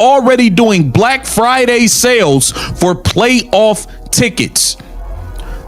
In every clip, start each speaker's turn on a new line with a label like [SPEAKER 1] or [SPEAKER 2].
[SPEAKER 1] already doing Black Friday sales for playoff tickets.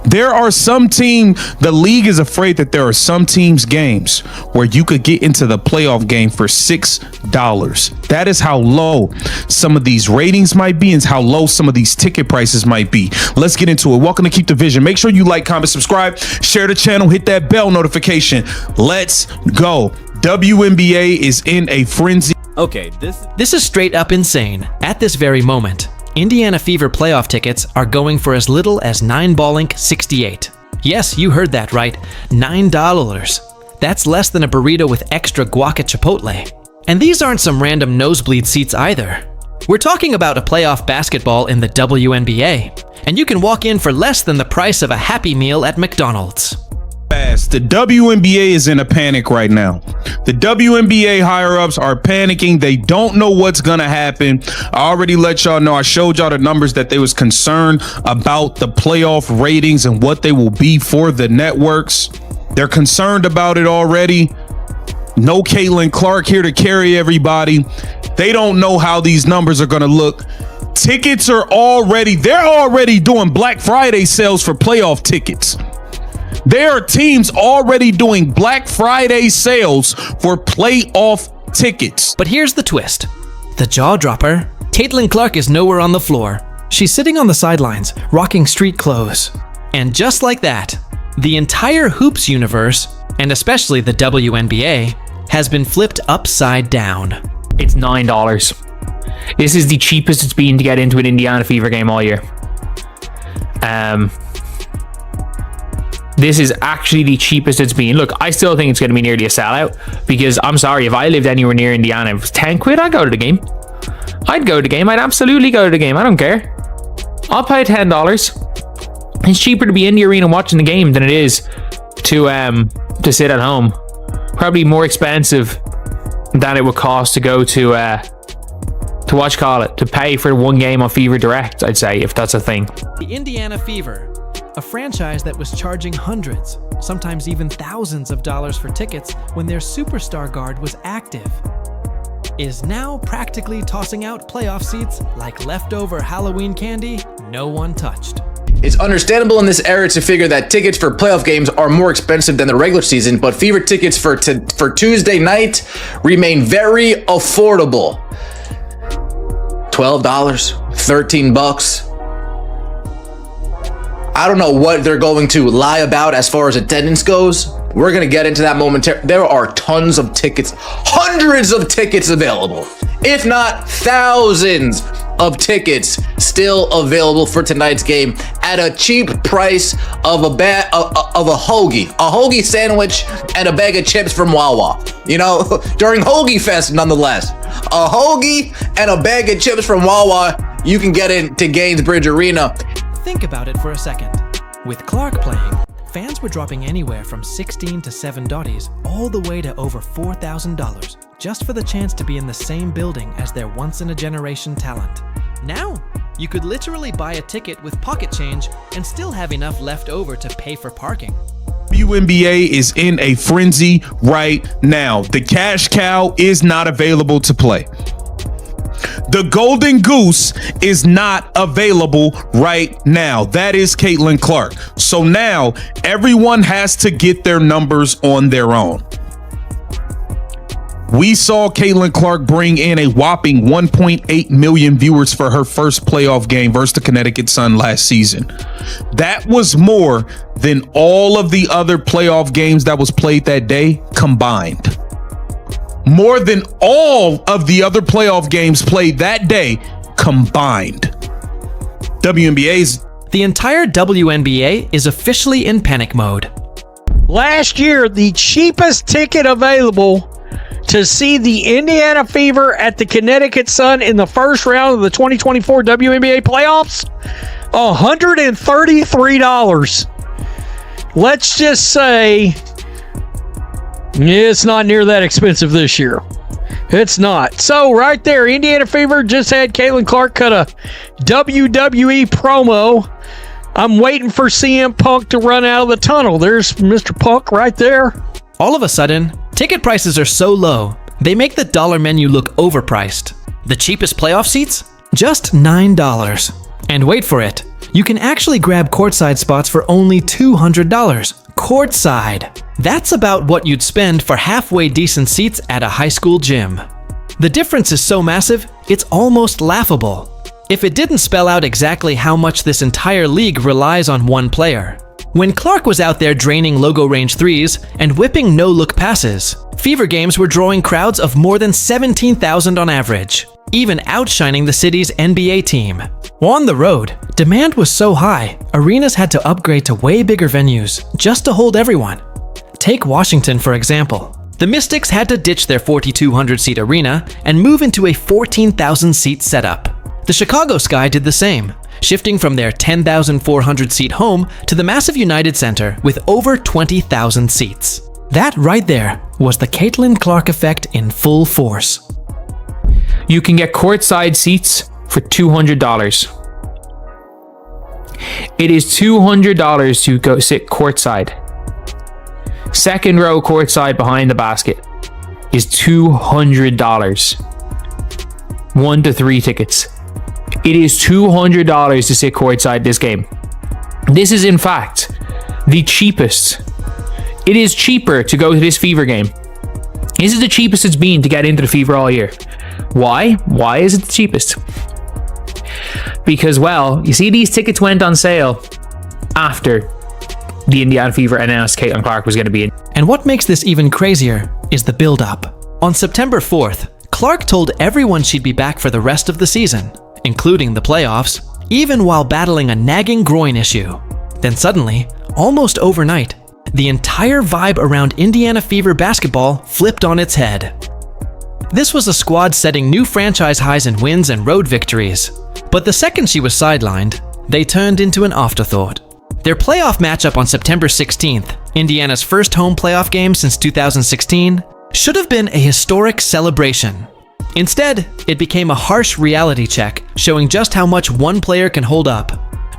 [SPEAKER 1] There are some the league is afraid that there are some teams' games where you could get into the playoff game for $6. That is how low some of these ratings might be and how low some of these ticket prices might be. Let's get into it. Welcome to Keep the Vision. Make sure you like, comment, subscribe, share the channel, hit that bell notification. Let's go. WNBA is in a frenzy.
[SPEAKER 2] Okay, this is straight up insane. At this very moment, Indiana Fever playoff tickets are going for as little as $9.68. Yes, you heard that right, $9. That's less than a burrito with extra guac at Chipotle. And these aren't some random nosebleed seats either. We're talking about a playoff basketball in the WNBA, and you can walk in for less than the price of a Happy Meal at McDonald's.
[SPEAKER 1] The WNBA is in a panic right now. The WNBA higher-ups are panicking. They don't know what's gonna happen. I already let y'all know. I showed y'all the numbers that they was concerned about the playoff ratings and what they will be for the networks. They're concerned about it already. No Caitlin Clark here to carry everybody. They don't know how these numbers are gonna look. Tickets are they're already doing Black Friday sales for playoff tickets. There are teams already doing Black Friday sales for playoff tickets.
[SPEAKER 2] But here's the twist. The jaw dropper. Caitlin Clark is nowhere on the floor. She's sitting on the sidelines, rocking street clothes. And just like that, the entire Hoops universe, and especially the WNBA, has been flipped upside down.
[SPEAKER 3] It's $9. This is the cheapest it's been to get into an Indiana Fever game all year. This is actually the cheapest it's been. Look, I still think it's going to be nearly a sellout because I'm sorry, if I lived anywhere near Indiana, if it was 10 quid, I'd go to the game. I'd go to the game. I'd absolutely go to the game. I don't care. I'll pay $10. It's cheaper to be in the arena watching the game than it is to sit at home. Probably more expensive than it would cost to go to to pay for one game on Fever Direct, I'd say, if that's a thing.
[SPEAKER 2] The Indiana Fever, a franchise that was charging hundreds, sometimes even thousands of dollars for tickets when their superstar guard was active, is now practically tossing out playoff seats like leftover Halloween candy no one touched.
[SPEAKER 4] It's understandable in this era to figure that tickets for playoff games are more expensive than the regular season, but Fever tickets for Tuesday night remain very affordable. $12, $13. I don't know what they're going to lie about as far as attendance goes. We're going to get into that momentarily. There are tons of tickets, hundreds of tickets available, if not thousands of tickets still available for tonight's game at a cheap price of a hoagie sandwich and a bag of chips from Wawa. You know, during Hoagie Fest, nonetheless. A hoagie and a bag of chips from Wawa, you can get into Gainesbridge Arena.
[SPEAKER 2] Think about it for a second. With Clark playing, fans were dropping anywhere from $16 to $7 all the way to over $4,000 just for the chance to be in the same building as their once-in-a-generation talent. Now, you could literally buy a ticket with pocket change and still have enough left over to pay for parking.
[SPEAKER 1] WNBA is in a frenzy right now. The cash cow is not available to play. The Golden Goose is not available right now. That is Caitlin Clark. So now everyone has to get their numbers on their own. We saw Caitlin Clark bring in a whopping 1.8 million viewers for her first playoff game versus the Connecticut Sun last season. That was more than all of the other playoff games that was played that day combined. More than all of the other playoff games played that day combined.
[SPEAKER 2] The entire WNBA is officially in panic mode.
[SPEAKER 5] Last year, the cheapest ticket available to see the Indiana Fever at the Connecticut Sun in the first round of the 2024 WNBA playoffs, $133. Let's just say it's not near that expensive this year. It's not. So right there, Indiana Fever just had Caitlin Clark cut a WWE promo. I'm waiting for CM Punk to run out of the tunnel. There's Mr. Punk right there.
[SPEAKER 2] All of a sudden, ticket prices are so low, they make the dollar menu look overpriced. The cheapest playoff seats? Just $9. And wait for it, you can actually grab courtside spots for only $200. Courtside. That's about what you'd spend for halfway decent seats at a high school gym. The difference is so massive, it's almost laughable. If it didn't spell out exactly how much this entire league relies on one player. When Clark was out there draining logo range threes and whipping no-look passes, Fever games were drawing crowds of more than 17,000 on average, even outshining the city's NBA team. On the road, demand was so high, arenas had to upgrade to way bigger venues just to hold everyone. Take Washington, for example. The Mystics had to ditch their 4,200-seat arena and move into a 14,000-seat setup. The Chicago Sky did the same, shifting from their 10,400-seat home to the massive United Center with over 20,000 seats. That right there was the Caitlin Clark effect in full force.
[SPEAKER 3] You can get courtside seats for $200. It is $200 to go sit courtside. Second row courtside behind the basket is $200. 1 to 3 tickets. It is $200 to sit courtside this game. This is in fact the cheapest. It is cheaper to go to this Fever game. This is the cheapest it's been to get into the Fever all year. Why? Why is it the cheapest? Because, well, you see, these tickets went on sale after the Indiana Fever announced Caitlin Clark was going to be in.
[SPEAKER 2] And what makes this even crazier is the build-up. On September 4th, Clark told everyone she'd be back for the rest of the season, including the playoffs, even while battling a nagging groin issue. Then suddenly, almost overnight, the entire vibe around Indiana Fever basketball flipped on its head. This was a squad setting new franchise highs in wins and road victories. But the second she was sidelined, they turned into an afterthought. Their playoff matchup on September 16th, Indiana's first home playoff game since 2016, should have been a historic celebration. Instead, it became a harsh reality check showing just how much one player can hold up.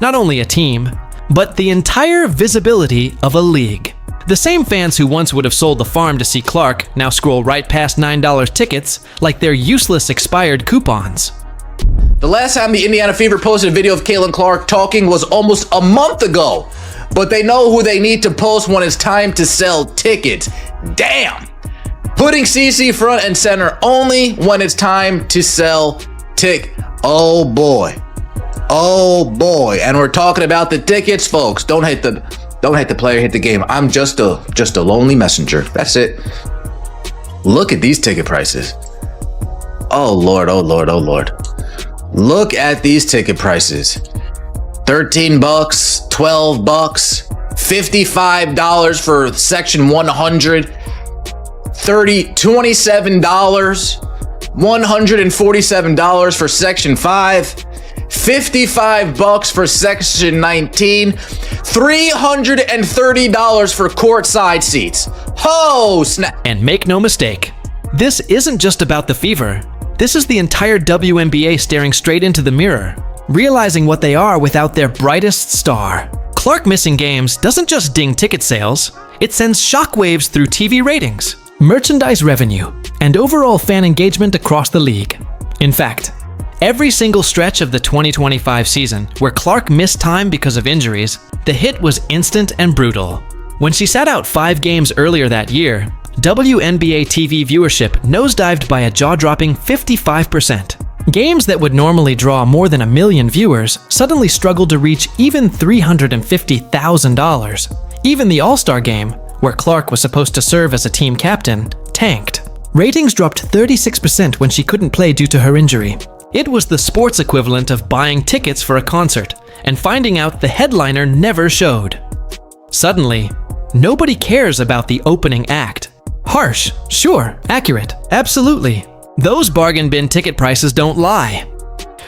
[SPEAKER 2] Not only a team, but the entire visibility of a league. The same fans who once would have sold the farm to see Clark now scroll right past $9 tickets like they're useless expired coupons.
[SPEAKER 4] The last time the Indiana Fever posted a video of Caitlin Clark talking was almost a month ago, but they know who they need to post when it's time to sell tickets. Damn! Putting CC front and center only when it's time to sell Oh boy. Oh boy. And we're talking about the tickets, folks. Don't hate the player, hit the game. I'm just a lonely messenger. That's it. Look at these ticket prices. Oh Lord, oh Lord, oh Lord. Look at these ticket prices. $13, $12, $55 for section 100, $27, $147 for section 5, $55 for section 19, $330 for courtside seats. Oh, snap.
[SPEAKER 2] And make no mistake, this isn't just about the Fever. This is the entire WNBA staring straight into the mirror, realizing what they are without their brightest star. Clark missing games doesn't just ding ticket sales, it sends shockwaves through TV ratings, merchandise revenue, and overall fan engagement across the league. In fact, every single stretch of the 2025 season where Clark missed time because of injuries, the hit was instant and brutal. When she sat out 5 games earlier that year, WNBA TV viewership nosedived by a jaw-dropping 55%. Games that would normally draw more than 1 million viewers suddenly struggled to reach even $350,000. Even the All-Star game, where Clark was supposed to serve as a team captain, tanked. Ratings dropped 36% when she couldn't play due to her injury. It was the sports equivalent of buying tickets for a concert and finding out the headliner never showed. Suddenly, nobody cares about the opening act. Harsh, sure, accurate, absolutely. Those bargain bin ticket prices don't lie.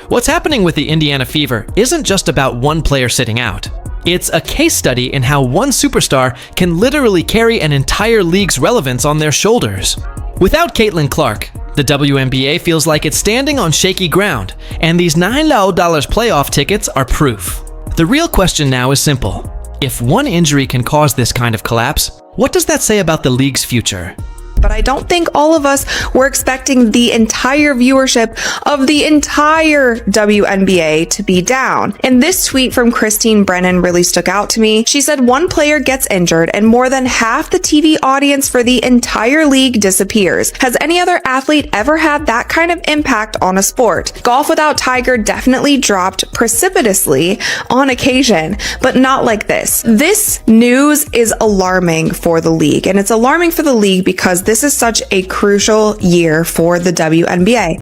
[SPEAKER 2] What's happening with the Indiana Fever isn't just about one player sitting out. It's a case study in how one superstar can literally carry an entire league's relevance on their shoulders. Without Caitlin Clark, the WNBA feels like it's standing on shaky ground, and these $9 playoff tickets are proof. The real question now is simple. If one injury can cause this kind of collapse, what does that say about the league's future?
[SPEAKER 6] But I don't think all of us were expecting the entire viewership of the entire WNBA to be down. And this tweet from Christine Brennan really stuck out to me. She said, one player gets injured and more than half the TV audience for the entire league disappears. Has any other athlete ever had that kind of impact on a sport? Golf without Tiger definitely dropped precipitously on occasion, but not like this. This news is alarming for the league, and it's alarming for the league because this is such a crucial year for the WNBA.